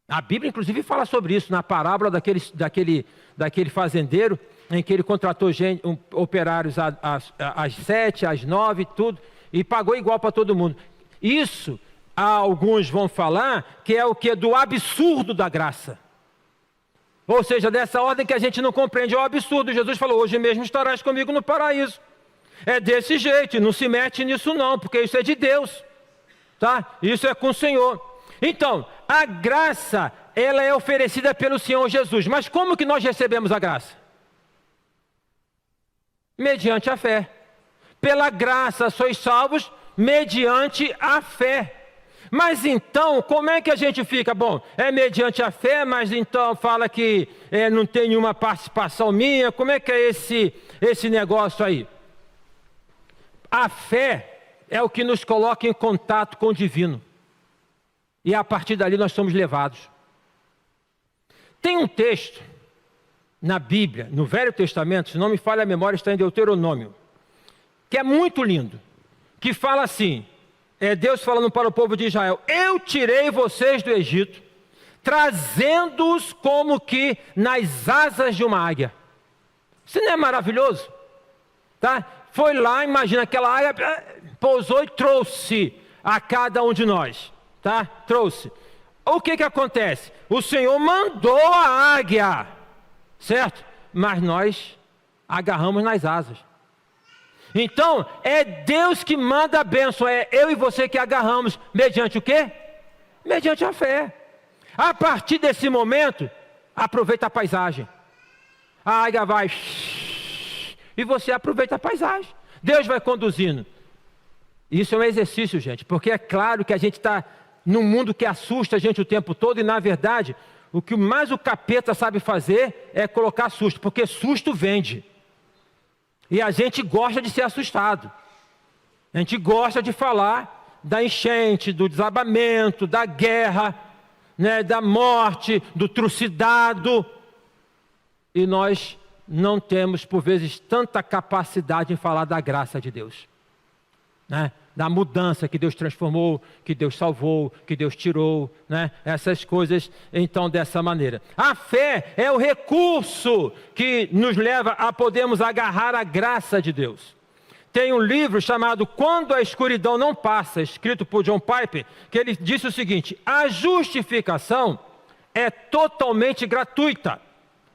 S1: A Bíblia, inclusive, fala sobre isso, na parábola daquele fazendeiro, em que ele contratou operários às 7, às 9, tudo, e pagou igual para todo mundo. Isso, alguns vão falar, que é o que? Do absurdo da graça. Ou seja, dessa ordem que a gente não compreende, é o absurdo. Jesus falou: hoje mesmo estarás comigo no paraíso. É desse jeito, não se mete nisso não, porque isso é de Deus, tá? Isso é com o Senhor. Então, a graça, ela é oferecida pelo Senhor Jesus. Mas como que nós recebemos a graça? Mediante a fé. Pela graça sois salvos, mediante a fé. Mas então, como é que a gente fica? Bom, é mediante a fé, mas então fala que não tem nenhuma participação minha. Como é que é esse negócio aí? A fé é o que nos coloca em contato com o divino. E a partir dali nós somos levados. Tem um texto na Bíblia, no Velho Testamento, se não me falha a memória, está em Deuteronômio, que é muito lindo, que fala assim, Deus falando para o povo de Israel: eu tirei vocês do Egito, trazendo-os como que nas asas de uma águia. Isso não é maravilhoso? Tá? Foi lá, imagina, aquela águia pousou e trouxe a cada um de nós. Tá? Trouxe. O que acontece? O Senhor mandou a águia, certo? Mas nós agarramos nas asas. Então, é Deus que manda a bênção, é eu e você que agarramos, mediante o quê? Mediante a fé. A partir desse momento, aproveita a paisagem. A águia vai, e você aproveita a paisagem. Deus vai conduzindo. Isso é um exercício, gente, porque é claro que a gente está num mundo que assusta a gente o tempo todo, e na verdade, o que mais o capeta sabe fazer é colocar susto, porque susto vende. E a gente gosta de ser assustado. A gente gosta de falar da enchente, do desabamento, da guerra, né, da morte, do trucidado. E nós não temos, por vezes, tanta capacidade em falar da graça de Deus, né? Da mudança que Deus transformou, que Deus salvou, que Deus tirou, né? Essas coisas, então, dessa maneira. A fé é o recurso que nos leva a podermos agarrar a graça de Deus. Tem um livro chamado Quando a Escuridão Não Passa, escrito por John Piper, que ele disse o seguinte: a justificação é totalmente gratuita,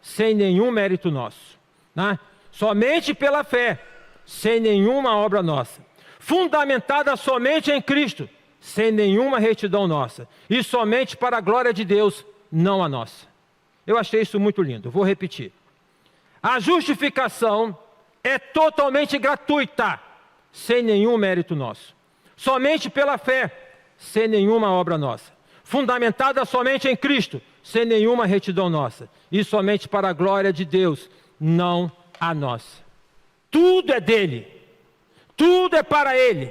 S1: sem nenhum mérito nosso, né? Somente pela fé, sem nenhuma obra nossa. Fundamentada somente em Cristo, sem nenhuma retidão nossa, e somente para a glória de Deus, não a nossa. Eu achei isso muito lindo, vou repetir. A justificação é totalmente gratuita, sem nenhum mérito nosso. Somente pela fé, sem nenhuma obra nossa. Fundamentada somente em Cristo, sem nenhuma retidão nossa, e somente para a glória de Deus, não a nossa. Tudo é dele. Tudo é para Ele.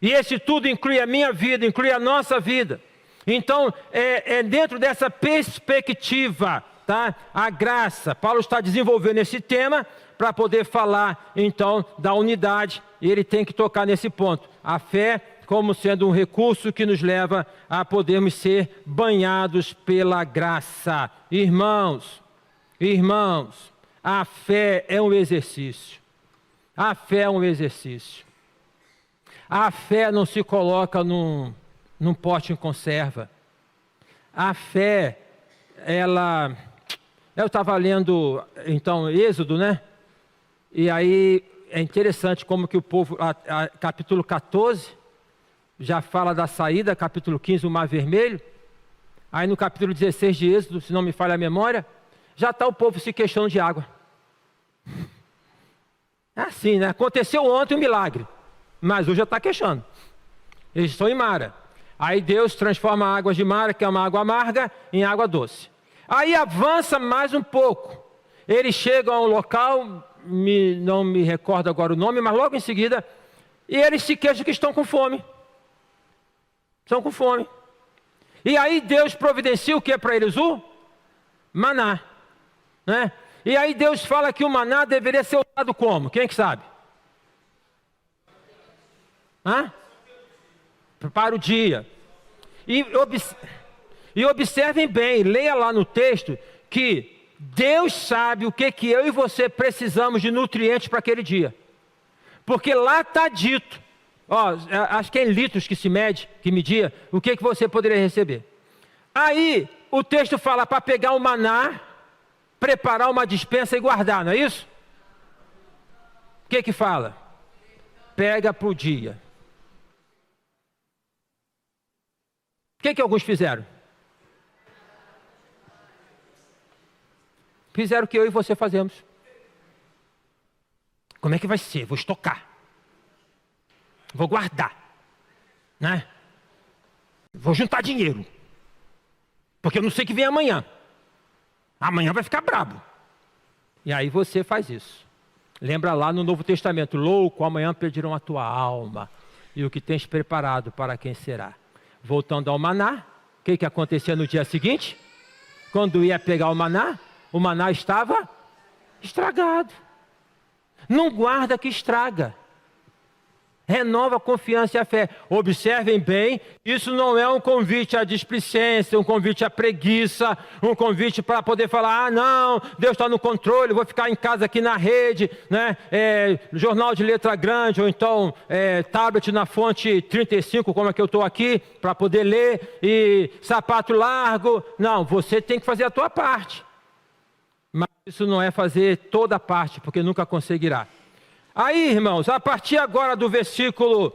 S1: E esse tudo inclui a minha vida, inclui a nossa vida. Então, é dentro dessa perspectiva, tá? A graça. Paulo está desenvolvendo esse tema para poder falar, então, da unidade. E ele tem que tocar nesse ponto. A fé como sendo um recurso que nos leva a podermos ser banhados pela graça. Irmãos, a fé é um exercício. A fé é um exercício. A fé não se coloca num pote em conserva. A fé, eu estava lendo, então, Êxodo, né? E aí é interessante como que o povo, capítulo 14, já fala da saída, capítulo 15, o Mar Vermelho. Aí no capítulo 16 de Êxodo, se não me falha a memória, já está o povo se queixando de água. É assim, né? Aconteceu ontem um milagre, mas hoje já está queixando. Eles estão em Mara. Aí Deus transforma a água de Mara, que é uma água amarga, em água doce. Aí avança mais um pouco. Eles chegam a um local, não me recordo agora o nome, mas logo em seguida, e eles se queixam que estão com fome. Estão com fome. E aí Deus providencia o que é para eles? O maná. Né? E aí Deus fala que o maná deveria ser usado como? Quem que sabe? Para o dia. E observem bem, leia lá no texto, que Deus sabe o que eu e você precisamos de nutrientes para aquele dia. Porque lá está dito, acho que é em litros que se mede, que media, o que você poderia receber. Aí o texto fala para pegar o maná, preparar uma despensa e guardar, não é isso? O que fala? Pega para o dia. O que alguns fizeram? Fizeram o que eu e você fazemos. Como é que vai ser? Vou estocar. Vou guardar. Né? Vou juntar dinheiro. Porque eu não sei o que vem amanhã. Amanhã vai ficar brabo. E aí você faz isso. Lembra lá no Novo Testamento, louco, amanhã pedirão a tua alma. E o que tens preparado para quem será? Voltando ao maná, o que acontecia no dia seguinte? Quando ia pegar o maná estava estragado. Não guarda que estraga. Renova a confiança e a fé. Observem bem, isso não é um convite à displicência, um convite à preguiça, um convite para poder falar, não, Deus está no controle, vou ficar em casa aqui na rede, né? Jornal de letra grande, ou então tablet na fonte 35, como é que eu estou aqui, para poder ler, e sapato largo. Não, você tem que fazer a tua parte. Mas isso não é fazer toda a parte, porque nunca conseguirá. Aí, irmãos, a partir agora do versículo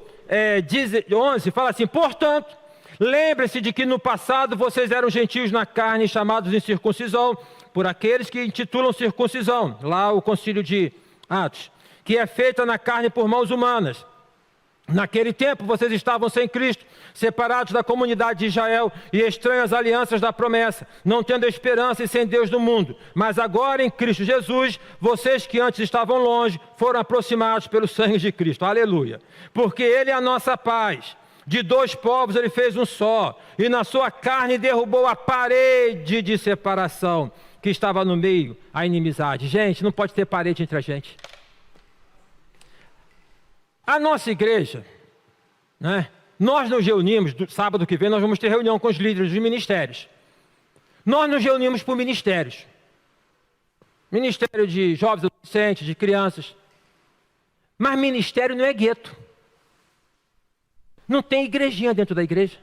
S1: 11, fala assim, portanto, lembre-se de que no passado vocês eram gentios na carne, chamados em circuncisão, por aqueles que intitulam circuncisão, lá o concílio de Atos, que é feita na carne por mãos humanas. Naquele tempo vocês estavam sem Cristo, separados da comunidade de Israel e estranhas alianças da promessa, não tendo esperança e sem Deus no mundo. Mas agora em Cristo Jesus, vocês que antes estavam longe, foram aproximados pelo sangue de Cristo. Aleluia! Porque Ele é a nossa paz. De dois povos Ele fez um só, e na sua carne derrubou a parede de separação que estava no meio, a inimizade. Gente, não pode ter parede entre a gente. A nossa igreja, né? Nós nos reunimos, sábado que vem nós vamos ter reunião com os líderes dos ministérios. Nós nos reunimos por ministérios. Ministério de jovens, adolescentes, de crianças. Mas ministério não é gueto. Não tem igrejinha dentro da igreja.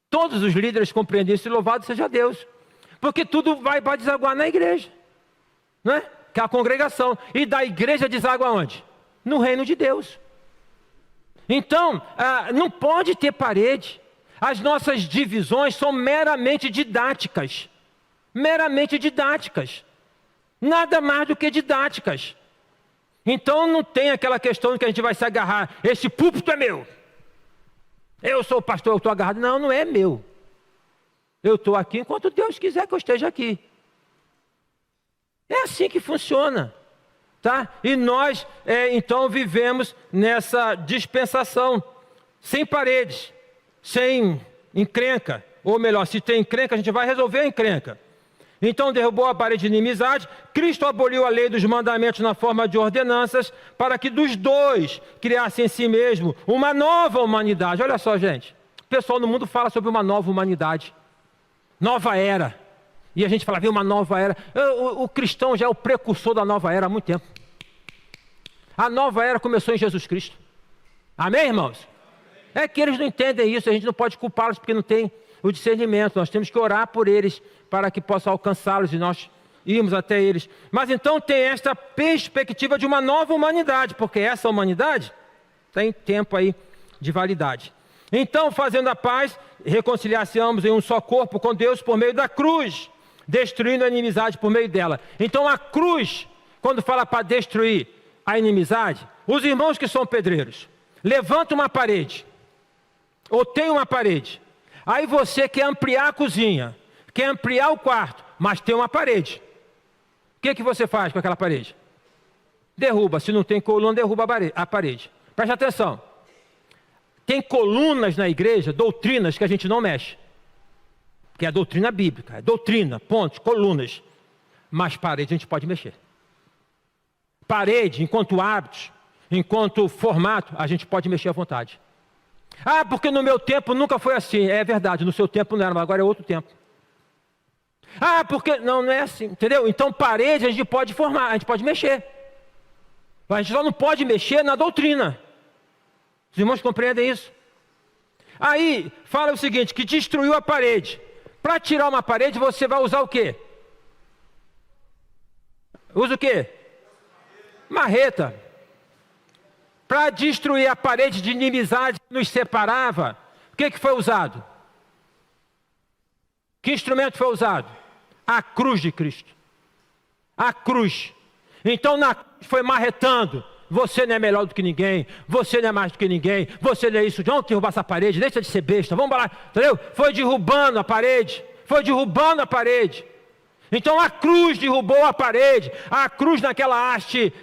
S1: Todos os líderes compreendem isso e louvado seja Deus. Porque tudo vai desaguar na igreja. Né? Que é a congregação. E da igreja deságua onde? No reino de Deus. Então, não pode ter parede. As nossas divisões são meramente didáticas. Meramente didáticas. Nada mais do que didáticas. Então não tem aquela questão que a gente vai se agarrar. Esse púlpito é meu. Eu sou o pastor, eu estou agarrado. Não, não é meu. Eu estou aqui enquanto Deus quiser que eu esteja aqui. É assim que funciona. Tá? E nós, então, vivemos nessa dispensação, sem paredes, sem encrenca. Ou melhor, se tem encrenca, a gente vai resolver a encrenca. Então derrubou a parede de inimizade, Cristo aboliu a lei dos mandamentos na forma de ordenanças, para que dos dois criasse em si mesmo uma nova humanidade. Olha só, gente, o pessoal no mundo fala sobre uma nova humanidade, nova era. E a gente fala, vem uma nova era. O cristão já é o precursor da nova era há muito tempo. A nova era começou em Jesus Cristo. Amém, irmãos? É que eles não entendem isso, a gente não pode culpá-los porque não tem o discernimento. Nós temos que orar por eles para que possa alcançá-los e nós irmos até eles. Mas então tem esta perspectiva de uma nova humanidade, porque essa humanidade tem tempo aí de validade. Então, fazendo a paz, reconciliar-se-amos em um só corpo com Deus por meio da cruz, destruindo a inimizade por meio dela. Então, a cruz, quando fala para destruir a inimizade, os irmãos que são pedreiros, levantam uma parede, ou tem uma parede, aí você quer ampliar a cozinha, quer ampliar o quarto, mas tem uma parede. O que você faz com aquela parede? Derruba. Se não tem coluna, derruba a parede. Preste atenção. Tem colunas na igreja, doutrinas que a gente não mexe. Que é a doutrina bíblica. É doutrina, pontos, colunas. Mas parede a gente pode mexer. Parede, enquanto hábitos, enquanto formato, a gente pode mexer à vontade. Ah, porque no meu tempo nunca foi assim. É verdade, no seu tempo não era, mas agora é outro tempo. Ah, porque... Não é assim, entendeu? Então parede a gente pode formar, a gente pode mexer. A gente só não pode mexer na doutrina. Os irmãos compreendem isso? Aí, fala o seguinte, que destruiu a parede. Para tirar uma parede, você vai usar o quê? Usa o quê? Marreta. Para destruir a parede de inimizade que nos separava, o que foi usado? Que instrumento foi usado? A cruz de Cristo. A cruz. Então, na cruz foi marretando. Você não é melhor do que ninguém, você não é mais do que ninguém, você não é isso, vamos derrubar essa parede, deixa de ser besta, vamos lá, entendeu? Foi derrubando a parede, Então a cruz derrubou a parede, a cruz naquela haste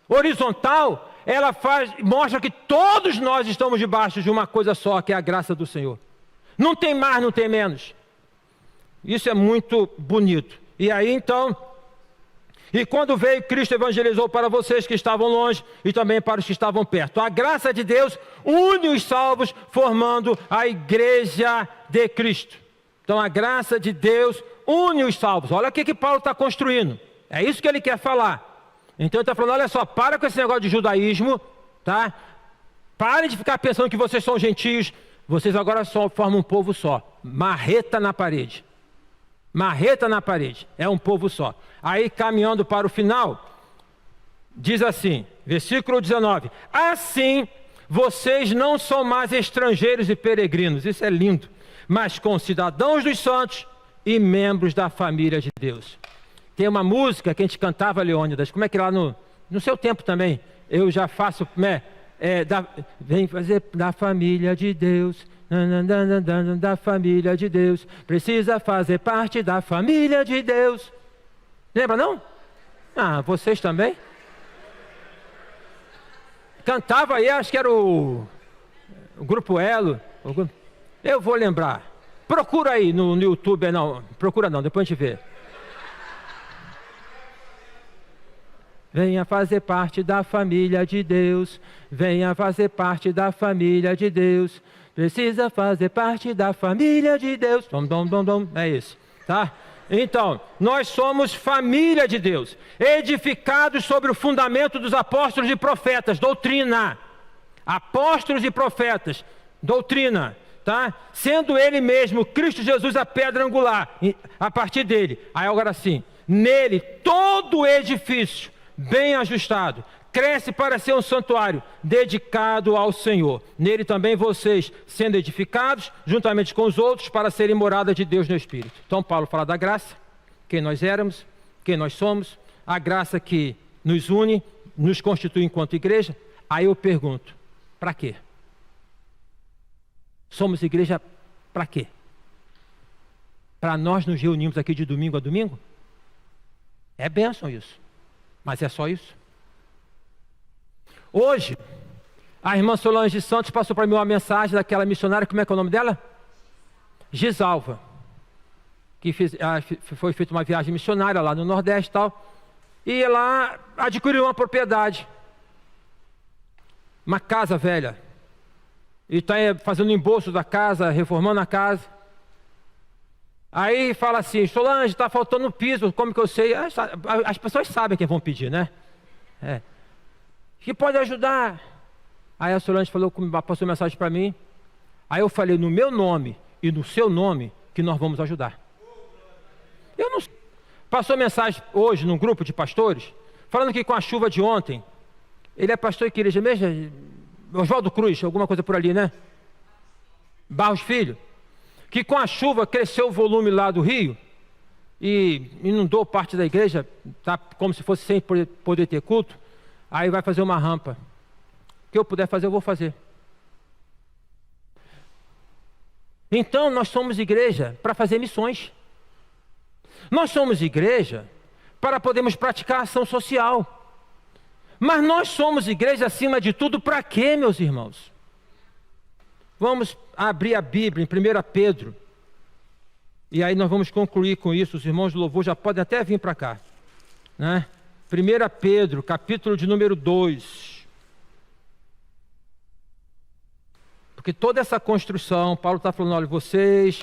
S1: horizontal, ela mostra que todos nós estamos debaixo de uma coisa só, que é a graça do Senhor. Não tem mais, não tem menos. Isso é muito bonito. E aí então... E quando veio, Cristo evangelizou para vocês que estavam longe e também para os que estavam perto. A graça de Deus une os salvos, formando a igreja de Cristo. Então a graça de Deus une os salvos. Olha o que Paulo está construindo. É isso que ele quer falar. Então ele está falando, olha só, para com esse negócio de judaísmo, tá? Parem de ficar pensando que vocês são gentios. Vocês agora formam um povo só. Marreta na parede. Marreta na parede, é um povo só. Aí caminhando para o final, diz assim, versículo 19: assim vocês não são mais estrangeiros e peregrinos, isso é lindo, mas concidadãos dos santos e membros da família de Deus. Tem uma música que a gente cantava, Leônidas, como é que lá no seu tempo também, eu já faço, vem fazer da família de Deus, da família de Deus, precisa fazer parte da família de Deus. Lembra não? Ah, vocês também? Cantava aí, acho que era o Grupo Elo. Eu vou lembrar. Procura aí no YouTube, não, procura não, depois a gente vê. Venha fazer parte da família de Deus, venha fazer parte da família de Deus, precisa fazer parte da família de Deus. É isso, tá? Então, nós somos família de Deus, edificados sobre o fundamento dos apóstolos e profetas, doutrina. Apóstolos e profetas, doutrina, tá? Sendo ele mesmo, Cristo Jesus, a pedra angular, a partir dele. Aí agora sim, nele todo edifício bem ajustado cresce para ser um santuário dedicado ao Senhor. Nele também vocês sendo edificados, juntamente com os outros, para serem morada de Deus no Espírito. Então Paulo fala da graça, quem nós éramos, quem nós somos, a graça que nos une, nos constitui enquanto igreja. Aí eu pergunto, para quê? Somos igreja para quê? Para nós nos reunirmos aqui de domingo a domingo? É bênção isso, mas é só isso? Hoje, a irmã Solange Santos passou para mim uma mensagem daquela missionária, como é que é o nome dela? Gisalva, que foi feita uma viagem missionária lá no Nordeste e tal, e ela adquiriu uma propriedade, uma casa velha, e está fazendo o embolso da casa, reformando a casa. Aí fala assim, Solange, está faltando piso, como que eu sei? As pessoas sabem quem vão pedir, né? Que pode ajudar. Aí a Solange passou mensagem para mim. Aí eu falei no meu nome e no seu nome que nós vamos ajudar. Eu não sei. Passou mensagem hoje num grupo de pastores, falando que com a chuva de ontem, ele é pastor e que igreja mesmo? Oswaldo Cruz, alguma coisa por ali, né? Barros Filho, que com a chuva cresceu o volume lá do rio e inundou parte da igreja, tá como se fosse sem poder ter culto. Aí vai fazer uma rampa. O que eu puder fazer, eu vou fazer. Então nós somos igreja para fazer missões. Nós somos igreja para podermos praticar ação social. Mas nós somos igreja acima de tudo para quê, meus irmãos? Vamos abrir a Bíblia em 1 Pedro. E aí nós vamos concluir com isso. Os irmãos do louvor já podem até vir para cá, né? 1 Pedro, capítulo de número 2. Porque toda essa construção, Paulo está falando, olha, vocês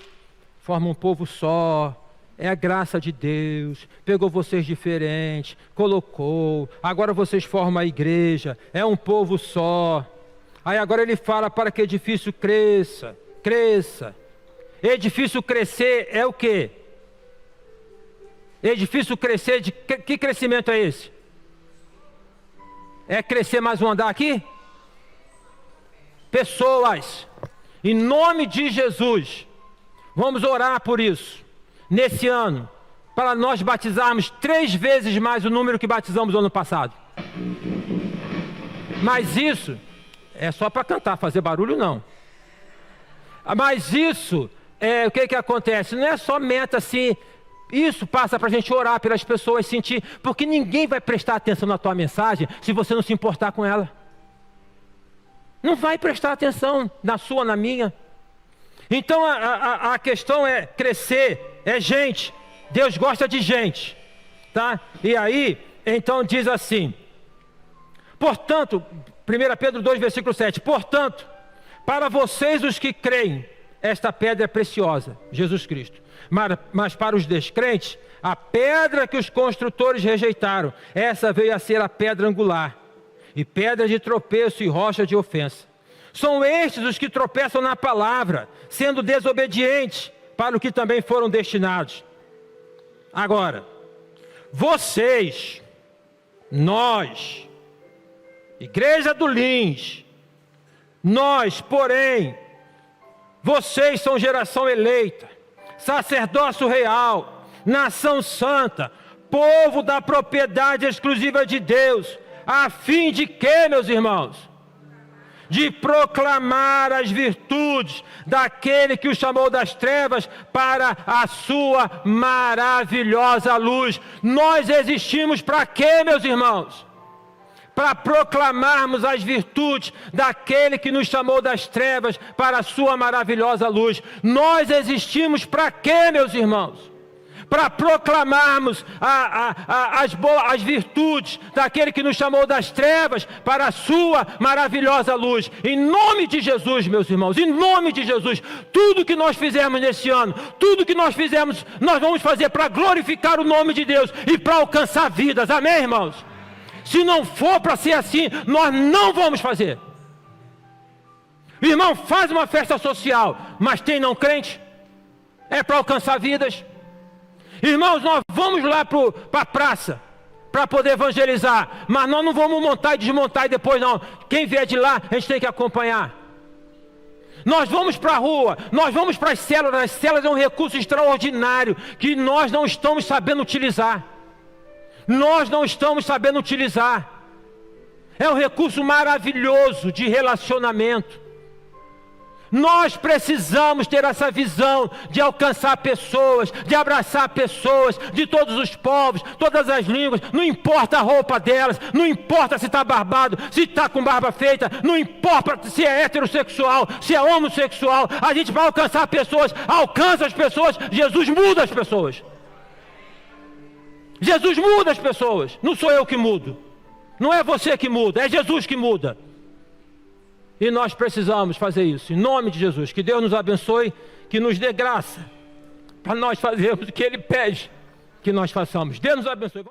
S1: formam um povo só, é a graça de Deus, pegou vocês diferentes, colocou, agora vocês formam a igreja, é um povo só. Aí agora ele fala para que edifício cresça. Edifício crescer é o quê? Edifício crescer, de que crescimento é esse? É crescer mais um andar aqui? Pessoas, em nome de Jesus, vamos orar por isso, nesse ano, para nós batizarmos 3 vezes mais o número que batizamos no ano passado. Mas isso é só para cantar, fazer barulho não. Mas isso, o que acontece? Não é só meta assim, isso passa para a gente orar pelas pessoas, sentir, porque ninguém vai prestar atenção na tua mensagem se você não se importar com ela. Não vai prestar atenção na sua, na minha. Então a questão é crescer, é gente. Deus gosta de gente, tá? E aí, então diz assim, portanto, 1 Pedro 2, versículo 7, portanto, para vocês os que creem, esta pedra é preciosa, Jesus Cristo. Mas para os descrentes, a pedra que os construtores rejeitaram, essa veio a ser a pedra angular, e pedra de tropeço e rocha de ofensa. São estes os que tropeçam na palavra, sendo desobedientes para o que também foram destinados. Agora, vocês, nós, Igreja do Lins, nós, porém, vocês são geração eleita, sacerdócio real, nação santa, povo da propriedade exclusiva de Deus, a fim de quê, meus irmãos? De proclamar as virtudes daquele que o chamou das trevas para a sua maravilhosa luz. Nós existimos para quê, meus irmãos? Para proclamarmos as virtudes daquele que nos chamou das trevas para a sua maravilhosa luz. Nós existimos para quê, meus irmãos? Para proclamarmos as virtudes daquele que nos chamou das trevas para a sua maravilhosa luz. Em nome de Jesus, meus irmãos, em nome de Jesus, tudo que nós fizermos nesse ano, tudo que nós fizermos, nós vamos fazer para glorificar o nome de Deus e para alcançar vidas, amém, irmãos? Se não for para ser assim, nós não vamos fazer. Irmão, faz uma festa social, mas tem não crente? É para alcançar vidas. Irmãos, nós vamos lá para a praça para poder evangelizar, mas nós não vamos montar e desmontar e depois não. Quem vier de lá, a gente tem que acompanhar. Nós vamos para a rua, nós vamos para as células. As células é um recurso extraordinário que nós não estamos sabendo utilizar. Nós não estamos sabendo utilizar. É um recurso maravilhoso de relacionamento. Nós precisamos ter essa visão de alcançar pessoas, de abraçar pessoas de todos os povos, todas as línguas. Não importa a roupa delas, não importa se está barbado, se está com barba feita, não importa se é heterossexual, se é homossexual. A gente vai alcançar pessoas, alcança as pessoas. Jesus muda as pessoas. Jesus muda as pessoas. Não sou eu que mudo, não é você que muda, é Jesus que muda. E nós precisamos fazer isso, em nome de Jesus. Que Deus nos abençoe, que nos dê graça, para nós fazermos o que Ele pede que nós façamos. Deus nos abençoe.